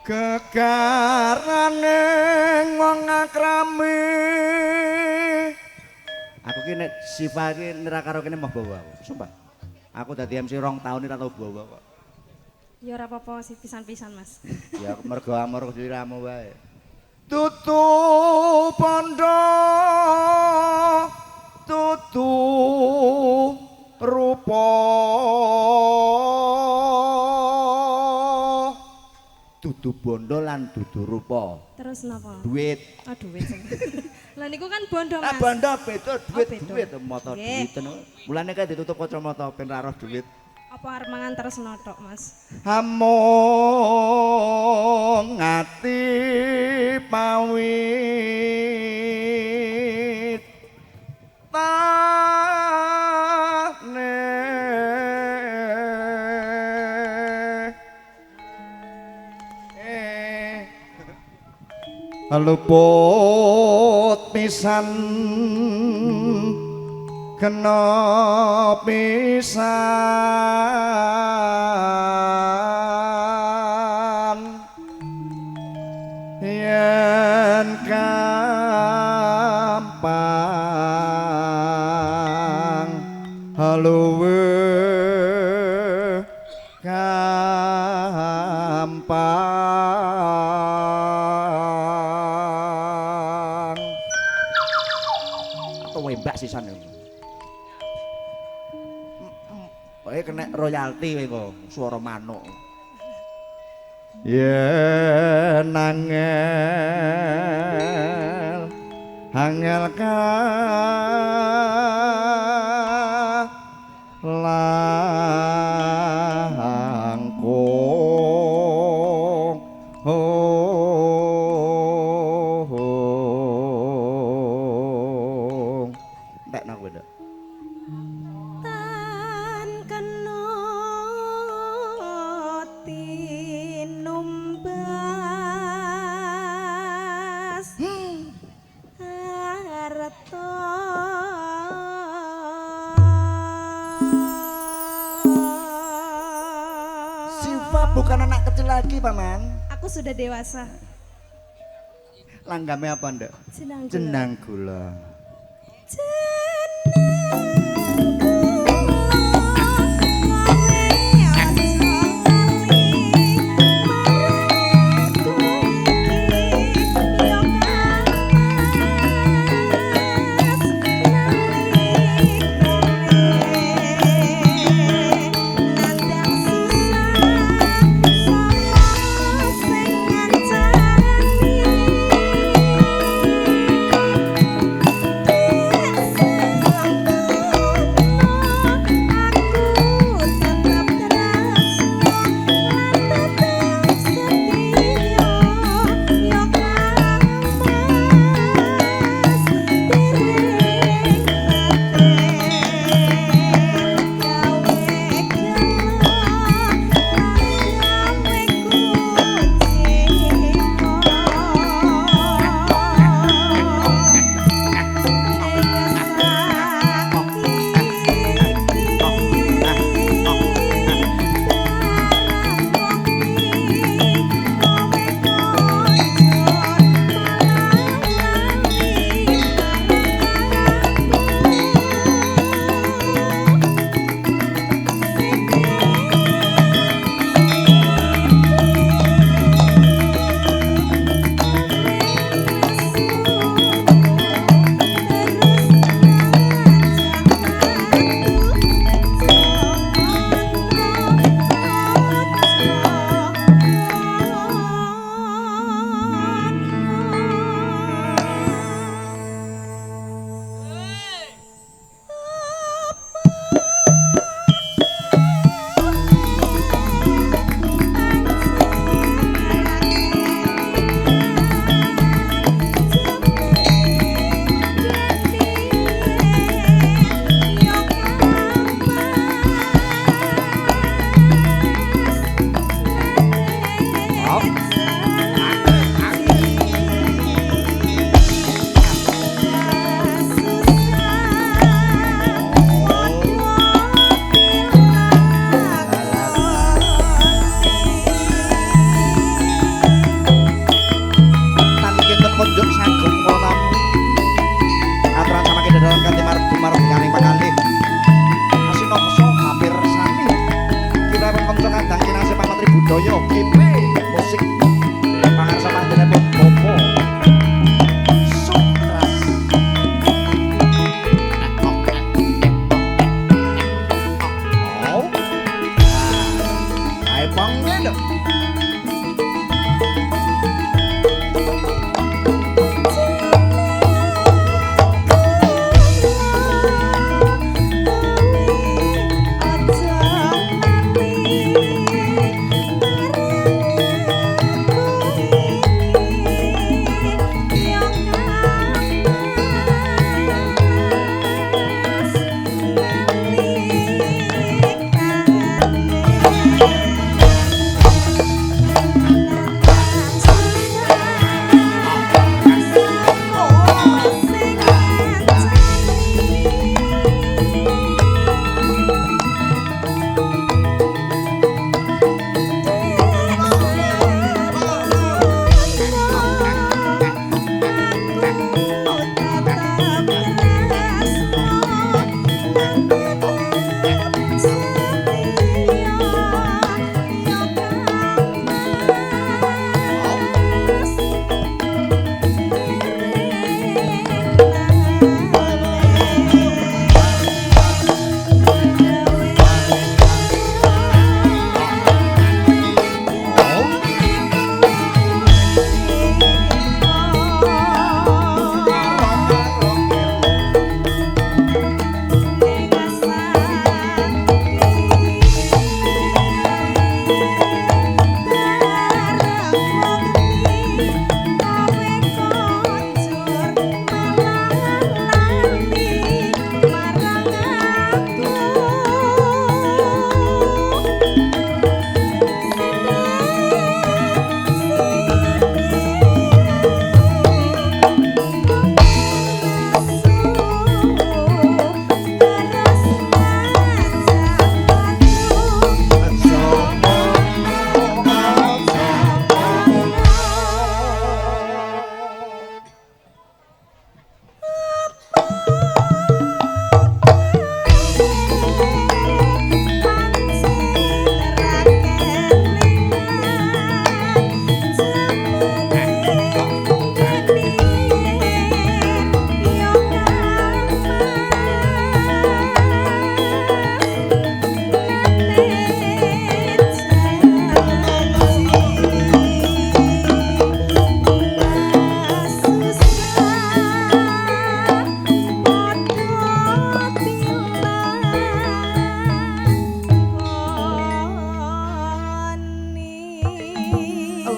Gegarane wong akrame. Aku ki nek Siva ki nira karo kene mah bawa aku. Sumpah. Aku dadi MC 2 tahun ora tau bawa kok. Ya ora apa-apa sih pisan-pisan Mas. Ya mergo amur diramu wae. Tutu pondo tutu rupa dudu bondo lan dudu rupa. Terus napa? Duit. Oh duit. Lah niku kan bondo Mas. Bondo beda duit, beda. duit mata duiten. Mulane kae ditutup kacamata ben ra roh duit. Apa arep mangan terus notok Mas? Among ati pawit tane luput pisan kena pisan yen kampang haluwe kampang atau wembak sisan ya. Kena royalti kowe swara manuk. Yen angel ka langkung nek nang kowe bukan anak kecil lagi, Paman. Aku sudah dewasa. Langgame apa, Nduk? Jenang gula. Jenang gula. Satri Budaya IP musik pangarsa panjenengan Popo Sukras. Oh. Ayo panggil dong.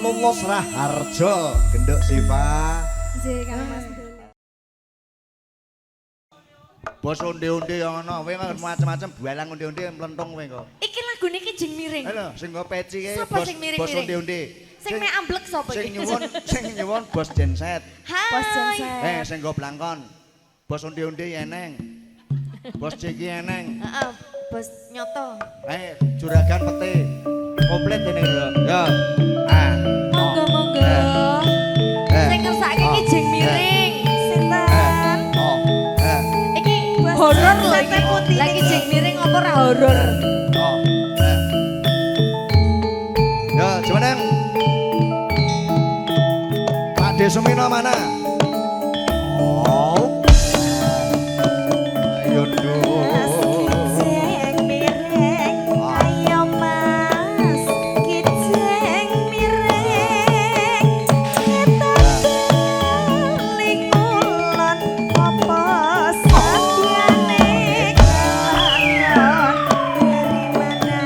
Lumus Raharjo genduk Siva. Nggih Kang Mas Doli. Bos onde-onde yang ana, kowe kan macam-macam bualang onde-onde mlentung kowe kok. Iki lagune iki jeng miring. Halo, sing nggo peci kae Sapa bos sing miring-miring? bos onde-onde. Sing mek amblek sapa Sing iki? nyuwun bos genset. Hai. Bos Jensen. Sing nggo blangkon. Bos onde-onde eneng. Bos ceki eneng. Heeh, bos nyoto. Juragan pete. Komplit ini lho. Ya. Ah. Monggo-monggo. Sing ngersake iki jeng miring. Sinten? Oh. Iki Bos horor lho Jensen iki. putih Lagi iki. jeng miring apa ora horor? Oh. Ya, Jumeneng. Pak Desumino mana? Oh. Ayo dong. Kijeng miring, ayo Mas. Kijeng miring, kita lingkulon apa sadyane kelakon. Dari mana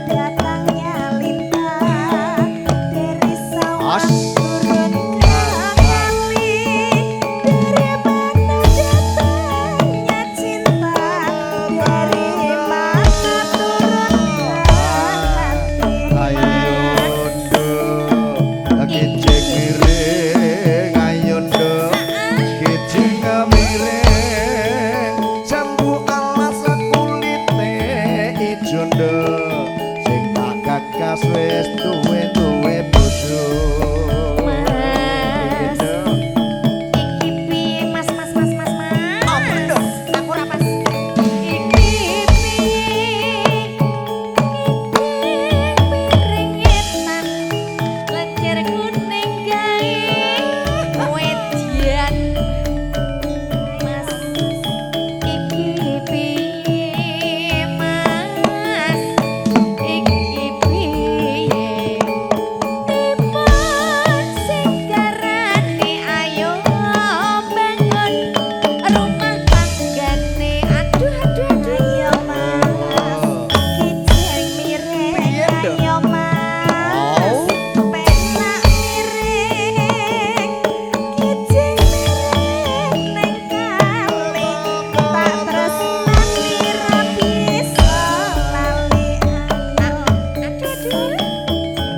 datangnya lintah, dari sawah As. turun ke kali. Dari mana datangnya cinta, dari mana turun ke hati. Ayo dong. Kijing miring, ayo dong. Kijing miring, jambu alas kulite ijo nduk. Sing tak gagas wis tuwe-tuwe bojo. Mas. Iki piye Mas? Apa nduk? Aku ora pas. Iki piye? Miring ayo mas penak miring kijing miring neng kali tak tresnani ra bisa lali aduh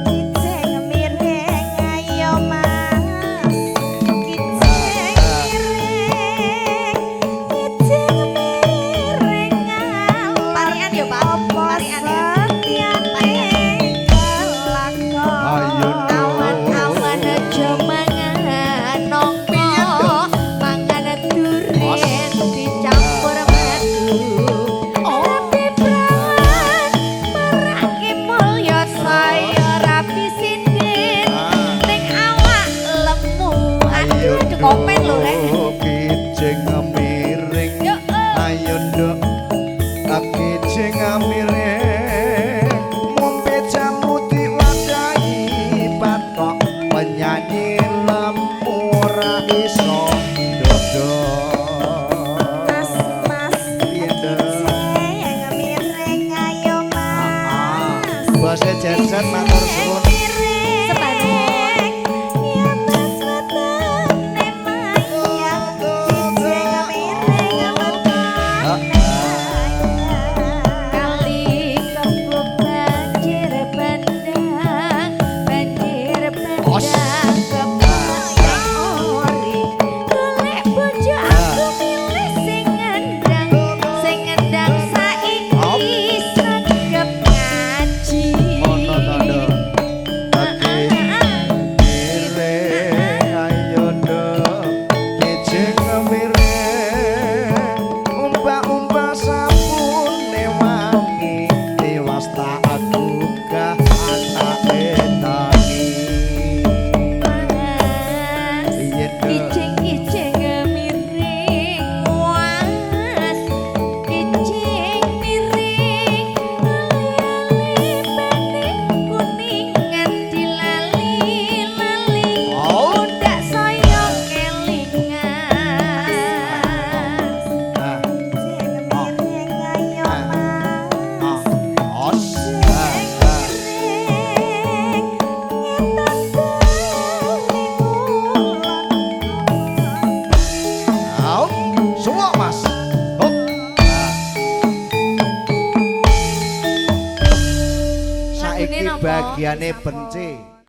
kijing miring ayo mas kijing miring parian yo Pak parian ya awan-awan aja mangan nongko mangan duren dicampur madu tapi prawan marake mulya saya rapi sinden ning awak lemu aduh komen lho rek kijing miring ayo nduk kijing miring ngombe jamu diwadahi batok penyanyi lemu ora iso mas kijing miring ayo mas bose jensen matur suwun miring ya mas wetene mayang kijing miring kali kebo banjir bandang kebayang ori golek bojo aku milih sing ngendang saiki sregep ngaji ono tanda miring ayo nduk kijing miring umbah-umbah sapune wangi tewas tak gugah anake tangi kijing miring was kijing miring ali-ali bening kuningan dilali-lali udak saya kelingan kijing miring ayo mas os semua mas saiki bagiane benci